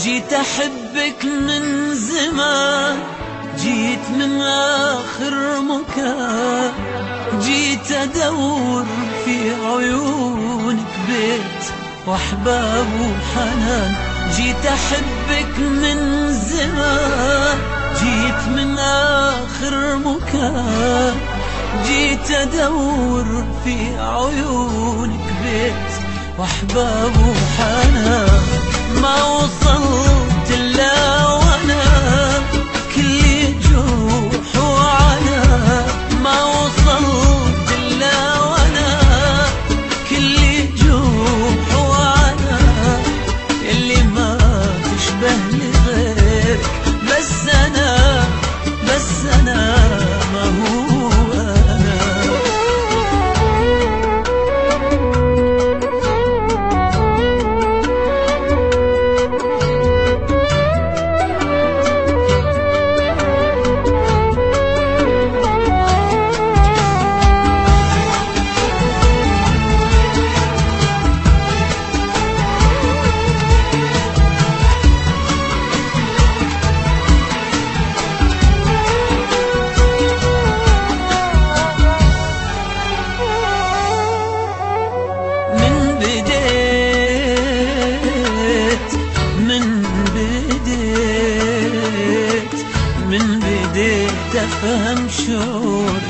جيت أحبك من زمان، جيت من آخر مكان، جيت أدور في عيونك بيت وأحباب وحنان. جيت أحبك من زمان، جيت من آخر مكان، جيت أدور في عيونك بيت وأحباب وحنان. ما وصلت إلا وأنا كل جروح وعنا، ما وصلت إلا وأنا كل جروح وعنا، اللي ما تشبه لغيرك بس أنا، بس أنا ما هو أفهم شعورك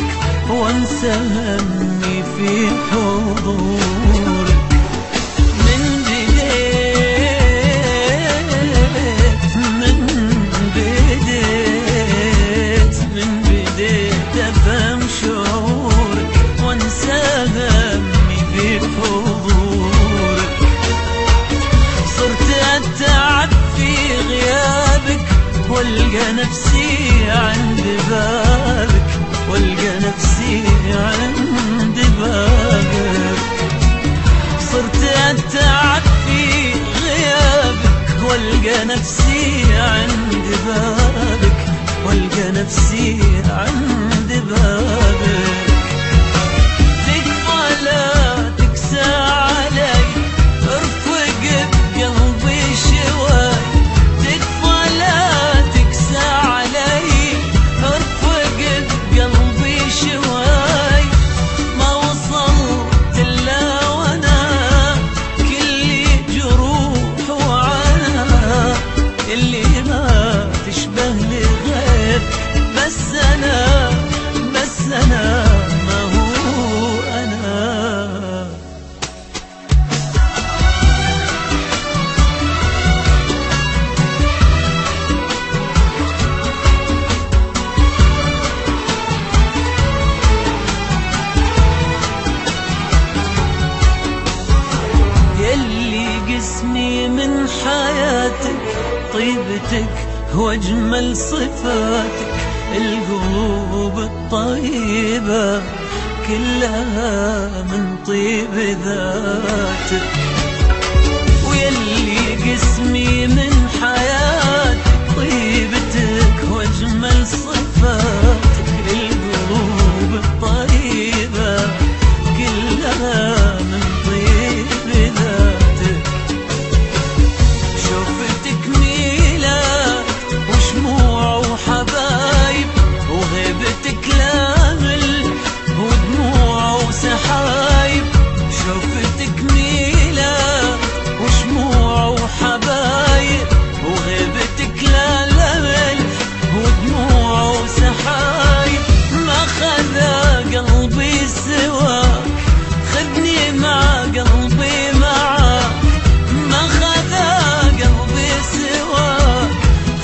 وانسى همي في حضورك. من بديت أفهم شعورك وانسى همي في حضورك. صرت أتعب في غيابك والقى نفسي عند بابك، والقى نفسي عند بابك. صرت أتعب في غيابك والقى نفسي عند بابك، والقى نفسي عند بابك. تكفى لا تكسى علي، ارفق بقلبي شوي. تكفى لا تكسى علي، ارفق بقلبي شوي. ما وصلت إلا وأنا كل جروح وعنا، اللي ما تشبه لغيرك بس أنا، بس أنا ما هو أنا. يلي قسمي من حياتك، طيبتك واجمل صفاتك، القلوب الطيبة كلها من طيب ذاتك. ويلي قسمي من حياتك، طيبتك واجمل صفاتك، القلوب الطيبة كلها من طيب ذاتك. شوفتك ميلاد وشموع وحبايب، وهيبتك لامل ودموع وسحايب. شوفتك ميلاد وشموع وحبايب، وهيبتك لامل ودموع وسحايب. ما خذا قلبي سواك، خذني مع قلبي معاك. ما خذا قلبي سواك،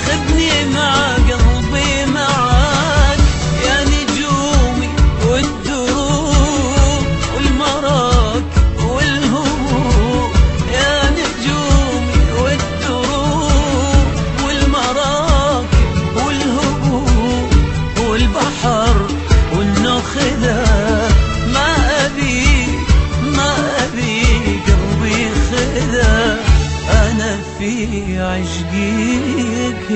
خذني مع قلبي معاك. يا نجومي والدروب والمراك والهبوب، يا نجومي والدروب والمراك والهبوب والبحر والنخلة. ما أبي قلبي خذا، أنا في عشقك